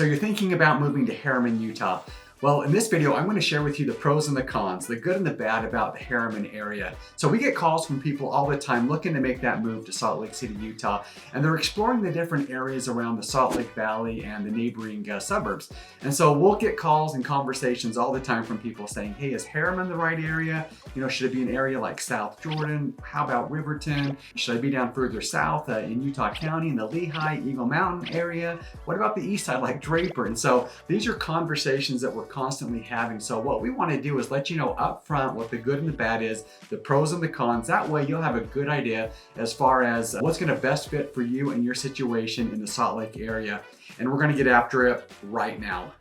So you're thinking about moving to Herriman, Utah. Well, in this video, I'm going to share with you the pros and the cons, the good and the bad about the Herriman area. So we get calls from people all the time looking to make that move to Salt Lake City, Utah, and they're exploring the different areas around the Salt Lake Valley and the neighboring suburbs. And so we'll get calls and conversations all the time from people saying, hey, is Herriman the right area? You know, should it be an area like South Jordan? How about Riverton? Should I be down further south in Utah County in the Lehigh, Eagle Mountain area? What about the east side like Draper? And so these are conversations that we're constantly having. So what we want to do is let you know up front what the good and the bad is, the pros and the cons. That way you'll have a good idea as far as what's going to best fit for you and your situation in the Salt Lake area. And we're going to get after it right now.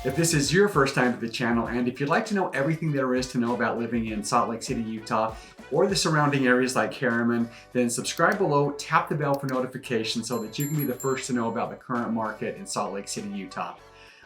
If this is your first time to the channel, and if you'd like to know everything there is to know about living in Salt Lake City, Utah, or the surrounding areas like Herriman, then subscribe below, tap the bell for notifications so that you can be the first to know about the current market in Salt Lake City, Utah.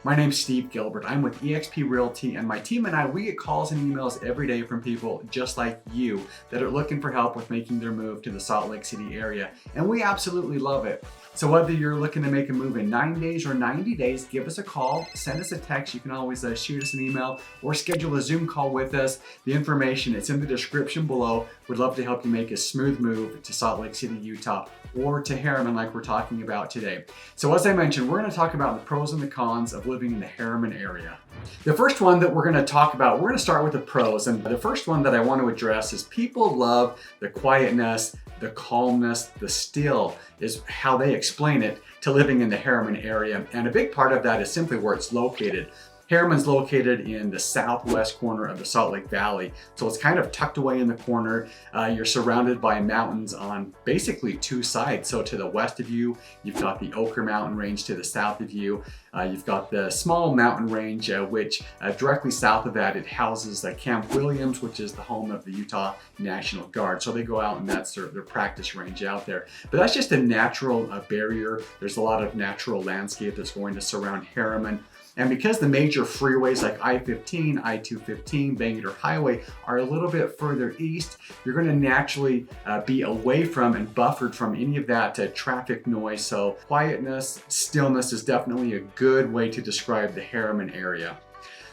My name's Steve Gilbert. I'm with eXp Realty, and my team and I, we get calls and emails every day from people just like you that are looking for help with making their move to the Salt Lake City area. And we absolutely love it. So whether you're looking to make a move in 9 days or 90 days, give us a call, send us a text. You can always shoot us an email or schedule a Zoom call with us. The information is in the description below. We'd love to help you make a smooth move to Salt Lake City, Utah, or to Herriman like we're talking about today. So as I mentioned, we're going to talk about the pros and the cons of living in the Herriman area. The first one that we're going to talk about, we're going to start with the pros. And the first one that I want to address is people love the quietness, the calmness, the still is how they explain it to living in the Herriman area. And a big part of that is simply where it's located. Herriman's located in the southwest corner of the Salt Lake Valley. So it's kind of tucked away in the corner. You're surrounded by mountains on basically two sides. So to the west of you, you've got the Oquirrh Mountain Range. To the south of you, you've got the small mountain range, which directly south of that, it houses Camp Williams, which is the home of the Utah National Guard. So they go out and that's their practice range out there. But that's just a natural barrier. There's a lot of natural landscape that's going to surround Herriman. And because the major freeways like I-15, I-215, Bangerter Highway are a little bit further east, you're going to naturally be away from and buffered from any of that traffic noise. So quietness, stillness is definitely a good way to describe the Herriman area.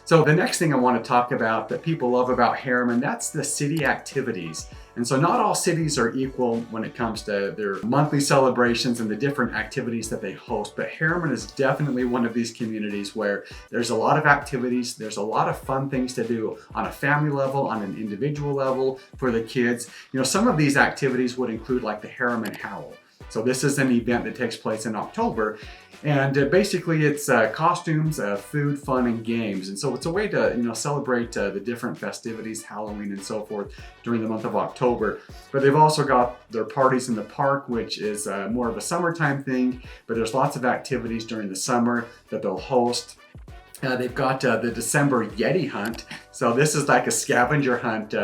So the next thing I want to talk about that people love about Herriman, that's the city activities. And so not all cities are equal when it comes to their monthly celebrations and the different activities that they host, but Herriman is definitely one of these communities where there's a lot of activities, there's a lot of fun things to do on a family level, on an individual level for the kids. You know, some of these activities would include like the Herriman Howl. So this is an event that takes place in October, and basically it's costumes, food, fun, and games. And so it's a way to celebrate the different festivities, Halloween and so forth during the month of October. But they've also got their parties in the park, which is more of a summertime thing, but there's lots of activities during the summer that they'll host. They've got the December Yeti hunt. So this is like a scavenger hunt.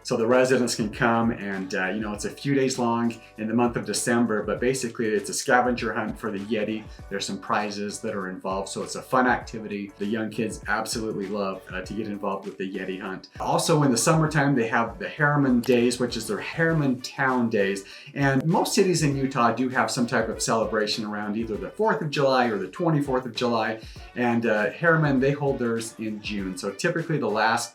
So the residents can come and, it's a few days long in the month of December, but basically it's a scavenger hunt for the Yeti. There's some prizes that are involved. So it's a fun activity. The young kids absolutely love to get involved with the Yeti hunt. Also in the summertime, they have the Herriman Days, which is their Herriman Town Days. And most cities in Utah do have some type of celebration around either the 4th of July or the 24th of July. And Herriman, they hold theirs in June. So typically the last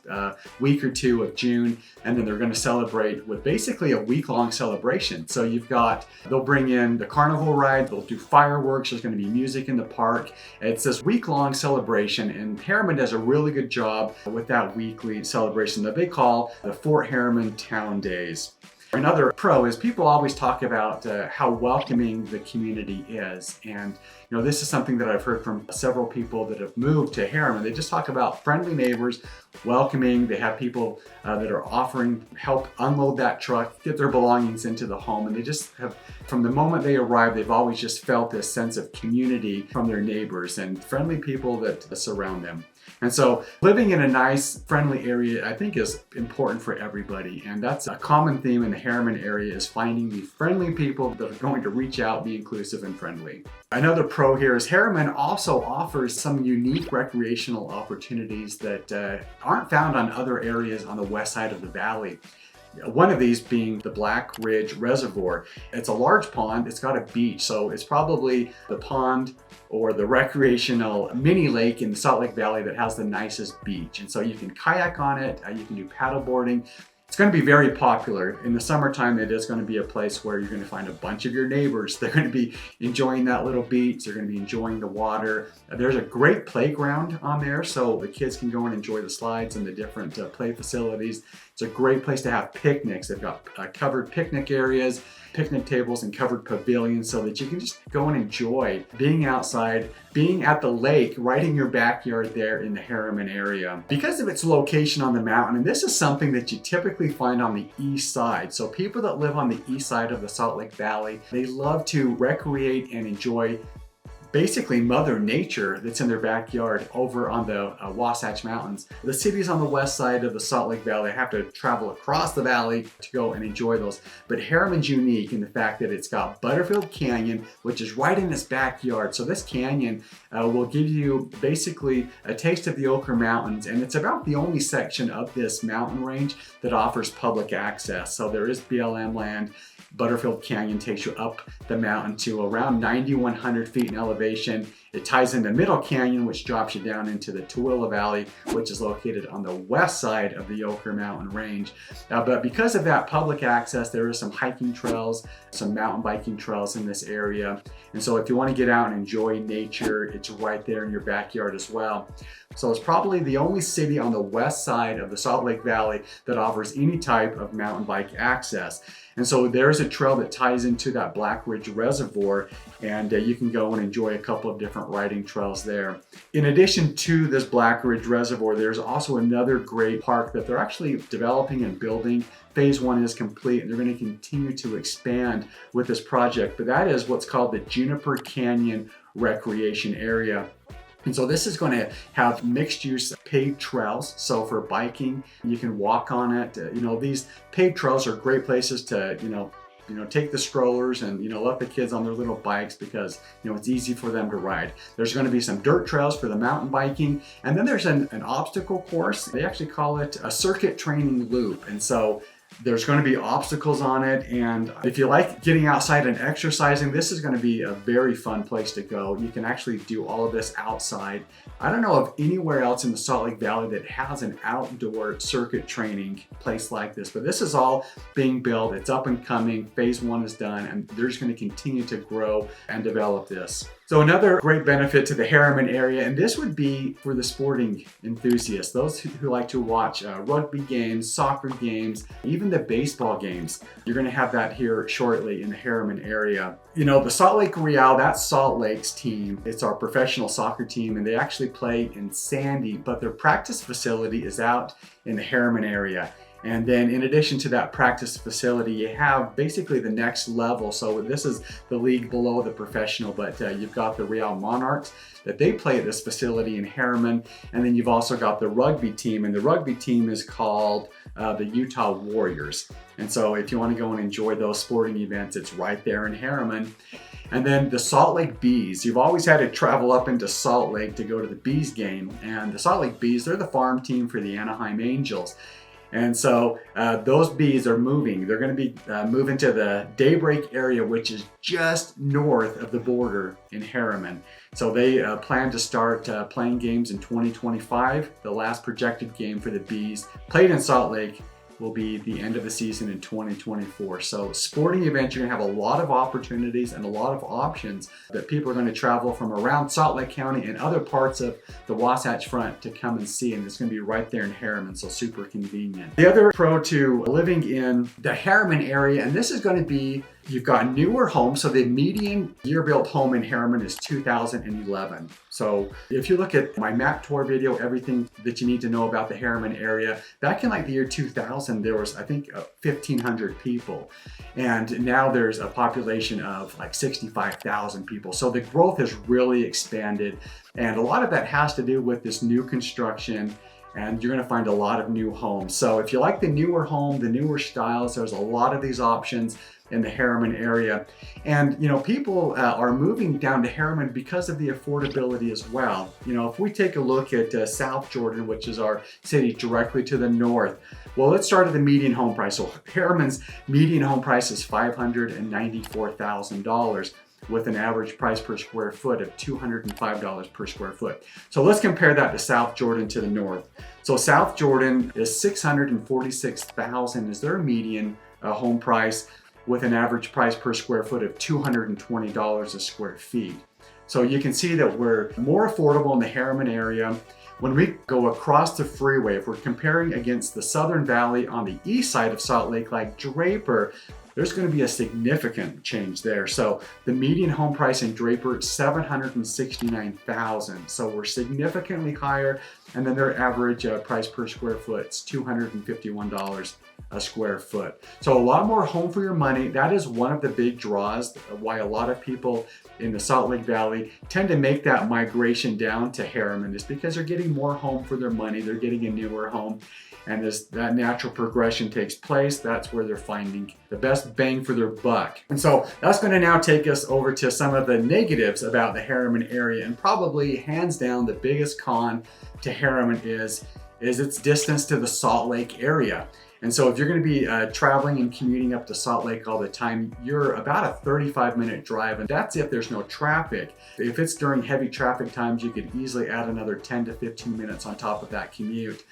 week or two of June, and then they're going to celebrate with basically a week-long celebration. So they'll bring in the carnival ride, they'll do fireworks, there's going to be music in the park. It's this week-long celebration, and Herriman does a really good job with that weekly celebration that they call the Fort Herriman Town Days. Another pro is people always talk about how welcoming the community is. And this is something that I've heard from several people that have moved to Herriman. They just talk about friendly neighbors, welcoming. They have people that are offering help unload that truck, get their belongings into the home. And they just have, from the moment they arrive, they've always just felt this sense of community from their neighbors and friendly people that surround them. And so living in a nice, friendly area, I think is important for everybody. And that's a common theme in the Herriman area, is finding the friendly people that are going to reach out, be inclusive and friendly. Another pro here is Herriman also offers some unique recreational opportunities that aren't found on other areas on the west side of the valley. One of these being the Black Ridge Reservoir. It's a large pond, it's got a beach, so it's probably the pond or the recreational mini lake in the Salt Lake Valley that has the nicest beach. And so you can kayak on it, you can do paddle boarding. It's going to be very popular. In the summertime, it is going to be a place where you're going to find a bunch of your neighbors. They're going to be enjoying that little beach. They're going to be enjoying the water. There's a great playground on there, so the kids can go and enjoy the slides and the different play facilities. It's a great place to have picnics. They've got covered picnic areas, picnic tables, and covered pavilions so that you can just go and enjoy being outside, being at the lake right in your backyard there in the Herriman area. Because of its location on the mountain, and this is something that you typically find on the east side. So people that live on the east side of the Salt Lake Valley, they love to recreate and enjoy basically Mother Nature that's in their backyard over on the Wasatch Mountains. The cities on the west side of the Salt Lake Valley have to travel across the valley to go and enjoy those. But Herriman's unique in the fact that it's got Butterfield Canyon, which is right in its backyard. So this canyon will give you basically a taste of the Ochre Mountains, and it's about the only section of this mountain range that offers public access. So there is BLM land. Butterfield Canyon takes you up the mountain to around 9,100 feet in elevation. It ties into Middle Canyon, which drops you down into the Tooele Valley, which is located on the west side of the Ochre Mountain Range. But because of that public access, there is some hiking trails, some mountain biking trails in this area. And so if you want to get out and enjoy nature, it's right there in your backyard as well. So it's probably the only city on the west side of the Salt Lake Valley that offers any type of mountain bike access. And so there's a trail that ties into that Black Ridge Reservoir, and you can go and enjoy a couple of different riding trails there. In addition to this Black Ridge Reservoir, there's also another great park that they're actually developing and building. Phase 1 is complete, and they're going to continue to expand with this project, but that is what's called the Juniper Canyon Recreation Area. And so this is going to have mixed use paved trails. So for biking, you can walk on it. These paved trails are great places to, take the strollers and, let the kids on their little bikes because, it's easy for them to ride. There's going to be some dirt trails for the mountain biking. And then there's an obstacle course. They actually call it a circuit training loop. And so there's going to be obstacles on it, and if you like getting outside and exercising, this is going to be a very fun place to go. You can actually do all of this outside. I don't know of anywhere else in the Salt Lake Valley that has an outdoor circuit training place like this, but this is all being built. It's up and coming. Phase 1 is done, and they're just going to continue to grow and develop this. So another great benefit to the Herriman area, and this would be for the sporting enthusiasts, those who like to watch rugby games, soccer games, even the baseball games. You're going to have that here shortly in the Herriman area. The Salt Lake Real, that's Salt Lake's team. It's our professional soccer team, and they actually play in Sandy, but their practice facility is out in the Herriman area. And then in addition to that practice facility, you have basically the next level. So this is the league below the professional, but you've got the Real Monarchs that they play at this facility in Herriman. And then you've also got the rugby team, and the rugby team is called the Utah Warriors. And so if you want to go and enjoy those sporting events, it's right there in Herriman. And then the Salt Lake Bees. You've always had to travel up into Salt Lake to go to the Bees game. And the Salt Lake Bees, they're the farm team for the Anaheim Angels. And so those bees are moving. They're going to be moving to the Daybreak area, which is just north of the border in Herriman. So they plan to start playing games in 2025. The last projected game for the bees played in Salt Lake will be the end of the season in 2024. So sporting events, you're gonna have a lot of opportunities and a lot of options that people are gonna travel from around Salt Lake County and other parts of the Wasatch Front to come and see, and it's gonna be right there in Herriman, so super convenient. The other pro to living in the Herriman area, and this is gonna be, you've got newer homes. So the median year-built home in Herriman is 2011. So if you look at my map tour video, everything that you need to know about the Herriman area, back in like the year 2000, there was, I think, 1,500 people. And now there's a population of like 65,000 people. So the growth has really expanded. And a lot of that has to do with this new construction and you're going to find a lot of new homes. So if you like the newer home, the newer styles, there's a lot of these options in the Herriman area. And people are moving down to Herriman because of the affordability as well. If we take a look at South Jordan, which is our city directly to the north, well, let's start at the median home price. So Herriman's median home price is $594,000 with an average price per square foot of $205 per square foot. So let's compare that to South Jordan to the north. So South Jordan is $646,000 is their median home price, with an average price per square foot of $220 a square feet. So you can see that we're more affordable in the Herriman area. When we go across the freeway, if we're comparing against the Southern Valley on the east side of Salt Lake, like Draper, there's going to be a significant change there. So the median home price in Draper, $769,000. So we're significantly higher. And then their average price per square foot is $251 a square foot. So a lot more home for your money. That is one of the big draws why a lot of people in the Salt Lake Valley tend to make that migration down to Herriman, is because they're getting more home for their money. They're getting a newer home. And as that natural progression takes place, that's where they're finding the best bang for their buck. And so that's going to now take us over to some of the negatives about the Herriman area. And probably hands down the biggest con to Herriman is its distance to the Salt Lake area. And so if you're going to be traveling and commuting up to Salt Lake all the time, you're about a 35-minute drive, and that's if there's no traffic. If it's during heavy traffic times, you could easily add another 10 to 15 minutes on top of that commute.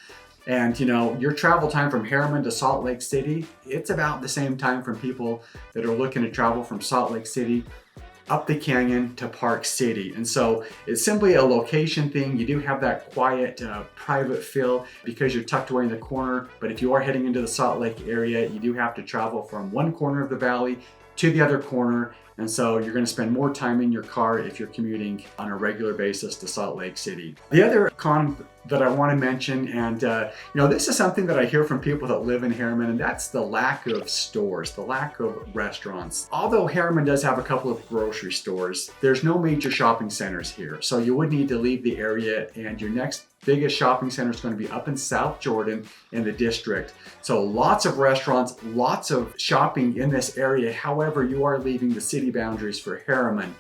And your travel time from Herriman to Salt Lake City, it's about the same time from people that are looking to travel from Salt Lake City up the canyon to Park City. And so it's simply a location thing. You do have that quiet, private feel because you're tucked away in the corner. But if you are heading into the Salt Lake area, you do have to travel from one corner of the valley to the other corner. And so you're going to spend more time in your car if you're commuting on a regular basis to Salt Lake City. The other con that I want to mention, and this is something that I hear from people that live in Herriman, and that's the lack of stores, the lack of restaurants. Although Herriman does have a couple of grocery stores, there's no major shopping centers here. So you would need to leave the area, and your next biggest shopping center is going to be up in South Jordan in the district. So lots of restaurants, lots of shopping in this area. However, you are leaving the city boundaries for Herriman.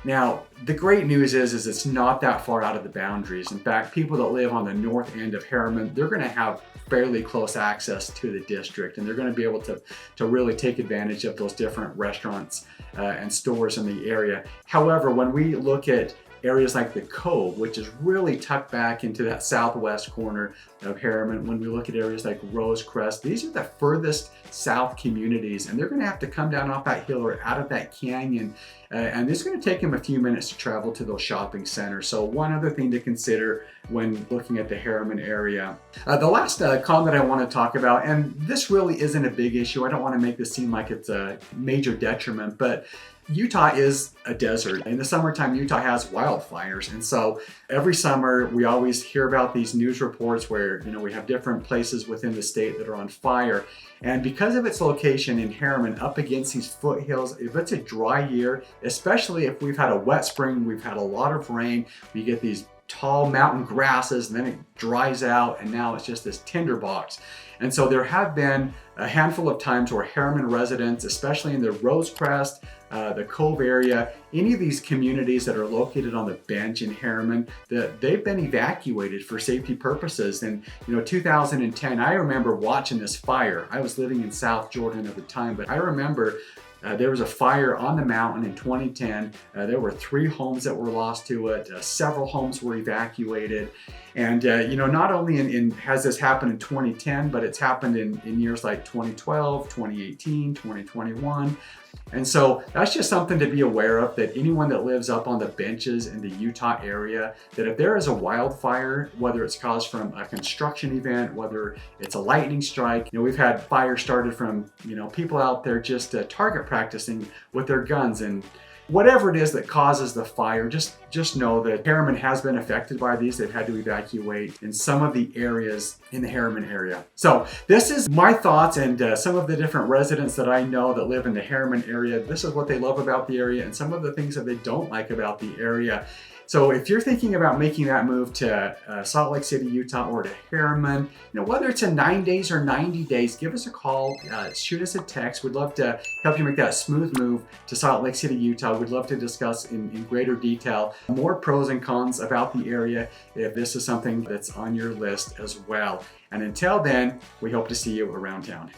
Now, the great news is it's not that far out of the boundaries. In fact, people that live on the north end of Herriman, they're going to have fairly close access to the district, and they're going to be able to really take advantage of those different restaurants and stores in the area. However, when we look at areas like the Cove, which is really tucked back into that southwest corner of Herriman, when we look at areas like Rosecrest, these are the furthest south communities, and they're going to have to come down off that hill or out of that canyon, and it's going to take them a few minutes to travel to those shopping centers. So one other thing to consider when looking at the Herriman area. The last con that I want to talk about, and this really isn't a big issue, I don't want to make this seem like it's a major detriment, but Utah is a desert. In the summertime, Utah has wildfires. And so every summer, we always hear about these news reports where, we have different places within the state that are on fire. And because of its location in Herriman, up against these foothills, if it's a dry year, especially if we've had a wet spring, we've had a lot of rain, we get these tall mountain grasses, and then it dries out, and now it's just this tinderbox. And so there have been a handful of times where Herriman residents, especially in the Rosecrest, the Cove area, any of these communities that are located on the bench in Herriman, they've been evacuated for safety purposes. And 2010, I remember watching this fire. I was living in South Jordan at the time, but I remember there was a fire on the mountain in 2010. There were 3 homes that were lost to it. Several homes were evacuated. And, not only has this happened in 2010, but it's happened in years like 2012, 2018, 2021. And so that's just something to be aware of, that anyone that lives up on the benches in the Utah area, that if there is a wildfire, whether it's caused from a construction event, whether it's a lightning strike, we've had fires started from, people out there just target practicing with their guns, and whatever it is that causes the fire, just know that Herriman has been affected by these. They've had to evacuate in some of the areas in the Herriman area. So this is my thoughts, and some of the different residents that I know that live in the Herriman area. This is what they love about the area and some of the things that they don't like about the area. So if you're thinking about making that move to Salt Lake City, Utah, or to Herriman, whether it's in 9 days or 90 days, give us a call, shoot us a text. We'd love to help you make that smooth move to Salt Lake City, Utah. We'd love to discuss in greater detail more pros and cons about the area if this is something that's on your list as well. And until then, we hope to see you around town.